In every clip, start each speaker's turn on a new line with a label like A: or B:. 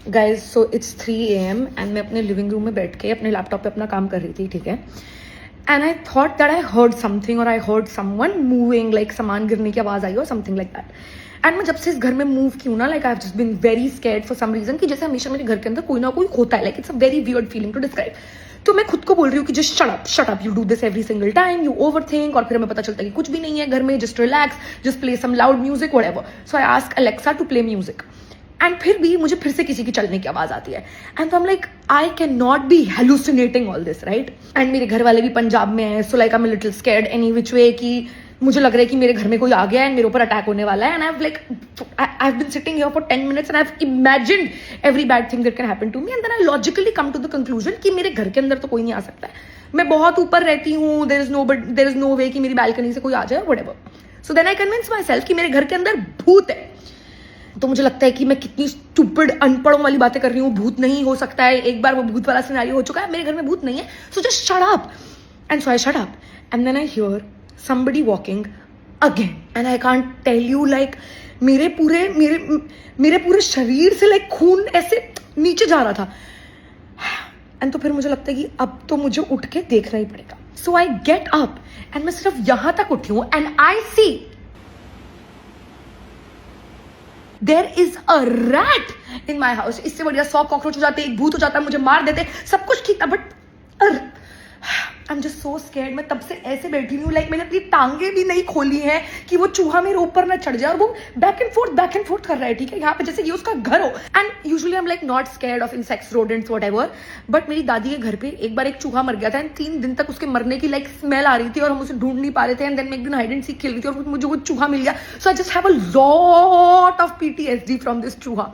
A: Guys so it's 3 AM and मैं अपने living room में बैठ के अपने लैपटॉप पे अपना काम कर रही थी, ठीक है. And I thought that I heard something और I heard someone moving, like सामान गिरने की आवाज आई और समथिंग लाइक दैट. एंड मैं जब से इस घर में मूव की हूँ ना, like I have just been very scared for some reason कि जैसे हमेशा मेरे घर के अंदर कोई ना कोई होता है. Like it's a very weird feeling to describe. तो मैं खुद को बोल रही हूँ कि just shut up, you do this every single time, you overthink. और फिर हमें पता चलता है कि कुछ भी नहीं है घर में, just relax, just play some loud music, whatever. So I ask Alexa to play music and फिर भी मुझे फिर से किसी की चलने की आवाज आती है. एंड तो I am like I can not be hallucinating all this, right. And मेरे घर वाले भी पंजाब में है, so like I am little scared any which way कि मुझे लग रहा है कि मेरे घर में कोई आ गया है, मेरे ऊपर अटैक होने वाला है. And I have been sitting here for 10 minutes and I have imagined every bad thing that can happen to me. And then I logically come to the conclusion कि मेरे घर के अंदर तो कोई नहीं आ सकता है. मैं बहुत ऊपर रहती हूँ, देयर इज नो वे कि मेरी बालकनी से कोई आ जाए, whatever. So then I convince myself कि मेरे घर के अंदर भूत है. तो मुझे लगता है कि मैं कितनी स्टूपिड अनपढ़ों वाली बातें कर रही हूँ. भूत नहीं हो सकता है, एक बार वो भूत वाला सिनेरियो हो चुका है, मेरे घर में भूत नहीं है, so just shut up. And so I shut up and then I hear somebody walking again and I can't tell you like मेरे पूरे शरीर से लाइक खून ऐसे नीचे जा रहा था. एंड तो फिर मुझे लगता है कि अब तो मुझे उठ के देखना ही पड़ेगा. So I get up and मैं सिर्फ यहां तक उठी हूं and I see there is a rat in my house. इससे बढ़िया 100 कॉकरोच हो जाते, एक भूत हो जाता, मुझे मार देते, सब कुछ ठीक था. But I am just so scared. मैं तब से ऐसे बैठी हुई हूँ, लाइक मैंने अपनी टांगे भी नहीं खोली हैं कि वो चूहा मेरे ऊपर ना चढ़ जाए. और वो बैक एंड फोर्थ कर रहा है, ठीक है, यहाँ पे जैसे ये उसका घर हो. And usually I am like not scared of insects, rodents, whatever. But मेरी दादी के घर पे एक बार एक चूहा मर गया था एंड 3 दिन तक उसके मरने की लाइक स्मेल आ रही थी और हम उसे ढूंढ नहीं पा रहे थे. एंड देन मैं एक दिन हाइड एंड सीक खेल रही थी और मुझे वो चूहा मिल गया. So I just have a lot of PTSD from this चूहा.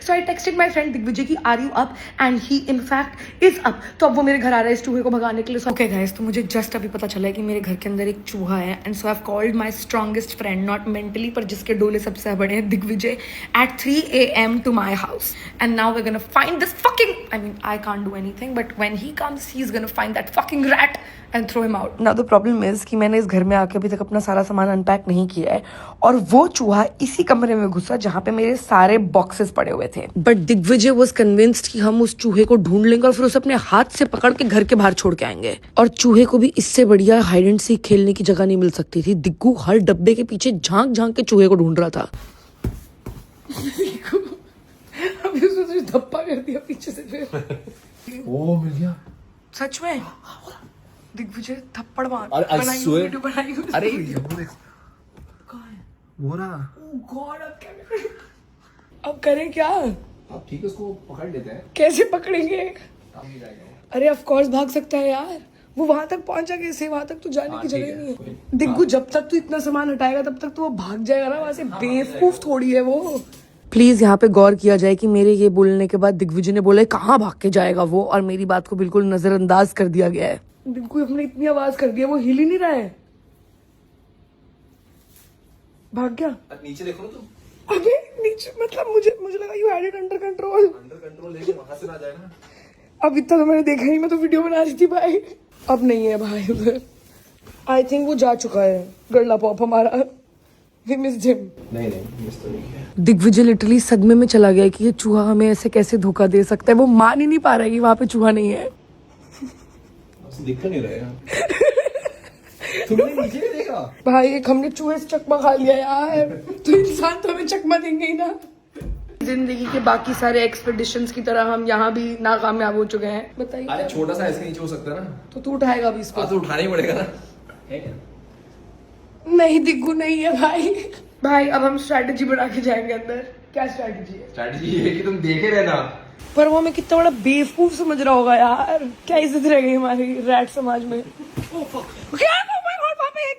A: So I texted my friend Digvijay की are you up, and he in fact is up. तो अब वो मेरे घर आ रहा है इस चूहे को भगाने के लिए. ओके गाइस, तो मुझे जस्ट अभी पता चला है कि मेरे घर के अंदर एक चूहा है. And so I have called my strongest friend, not mentally पर जिसके डोले सबसे बड़े हैं, Digvijay, at 3 AM to my house. And now we're gonna find this fucking, I mean I can't do anything, but when he comes he's gonna find that fucking rat and throw him out. Now the problem is कि मैंने इस घर में आके अभी तक अपना सारा सामान अनपैक नहीं किया है और वो चूहा इसी कमरे में घुसा जहाँ पे मेरे सारे बॉक्सेस पड़े हुए थे. बट दिग्विजय was convinced कि हम उस चूहे को ढूंढ लेंगे और फिर उसे अपने हाथ से पकड़ के घर के बाहर छोड़ के आएंगे. और चूहे को भी इससे बढ़िया हाइड एंड सीक खेलने की जगह नहीं मिल सकती थी. दिग्गू हर डब्बे के पीछे झांक झांक के चूहे को ढूंढ रहा था. अभी उसने धप्पा कर दिया पीछे से. फिर
B: ओ मिल गया
A: सच में. दिग्विजय थप्पड़ मार
B: बनाई वीडियो
A: बनाई.
B: अरे वो देख कहां है वो रहा.
A: ओह गॉड, अब क्या करें? अब करें क्या?
B: अब ठीक है, उसको पकड़ लेते हैं.
A: कैसे पकड़ेंगे?
B: काम नहीं जाएगा.
A: अरे ऑफ कोर्स भाग सकता है यार. वो वहां तक पहुंचा कैसे? वहां तक तो जाने की जगह नहीं है. दिग्गू जब तक तू इतना सामान हटाएगा तब तक तो वो भाग जाएगा ना वहां से. बेवकूफ थोड़ी है वो. प्लीज यहाँ पे गौर किया जाए कि मेरे ये बोलने के बाद दिग्विजय ने बोला कहाँ भाग के जाएगा वो, और मेरी बात को बिल्कुल नजरअंदाज कर दिया गया है. दिग्गू हमने इतनी आवाज कर दिया, वो हिल ही नहीं रहा है. भाग गया.
B: नीचे देखो ना तुम.
A: अबे नीचे मतलब मुझे लगा you had it under control
B: लेके वहां से ना जाए ना.
A: अब इतना तो मैंने देखा नहीं, मैं तो वीडियो बना रही थी भाई. अब नहीं है भाई उधर. आई थिंक वो जा चुका है गरला पॉप हमारा. We missed him.
B: नहीं मिस तो नहीं है.
A: दिग्विजय लिटरली सदमे में चला गया कि ये चूहा हमें ऐसे कैसे धोखा दे सकता है. वो मान ही नहीं पा रहा है कि वहां पे चूहा नहीं है.
B: दिख नहीं रहा है. तुमने नीचे नहीं देखा
A: भाई? एक हमने चूहे से चकमा खा लिया यार, तो इंसान तो हमें चकमा देंगे ही ना. जिंदगी के बाकी सारे एक्सपेडिशंस की तरह हम यहाँ भी नाकामयाब हो चुके हैं. बताइए.
B: अरे छोटा सा ऐसे नीचे हो सकता है ना.
A: तो तू उठाएगा अभी इसको?
B: तो उठाना ही पड़ेगा ना.
A: नहीं दिग्गू नहीं है भाई. अब हम स्ट्रैटेजी बना के जाएंगे अंदर. क्या स्ट्रैटेजी है?
B: स्ट्रैटेजी ये है कि तुम देखे रहना.
A: पर वो हमें कितना बड़ा बेवकूफ समझ रहा होगा यार. क्या इज्जत रह गई हमारी रैट समाज में. क्या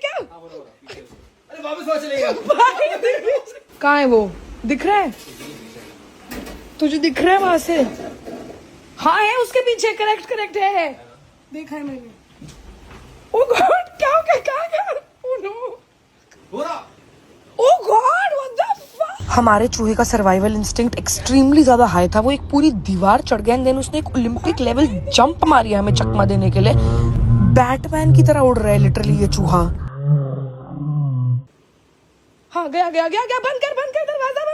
A: क्या?
B: अरे वापस वहां चलेगा.
A: कहाँ है वो? दिख रहा है तुझे? दिख रहा है वहां से? हाँ है उसके पीछे. करेक्ट है. देखा है मैंने. ओ गॉड, क्या हो गया? Oh no. Oh God, what the fuck? हमारे चूहे का सर्वाइवल इंस्टिंक्ट एक्सट्रीमली ज्यादा हाई था. वो एक पूरी दीवार चढ़ गया एंड देन उसने एक ओलंपिक लेवल जंप मारी हमें चकमा देने के लिए. बैटमैन की तरह उड़ रहा है लिटरली ये चूहा. हाँ गया. बंद कर दरवाजा.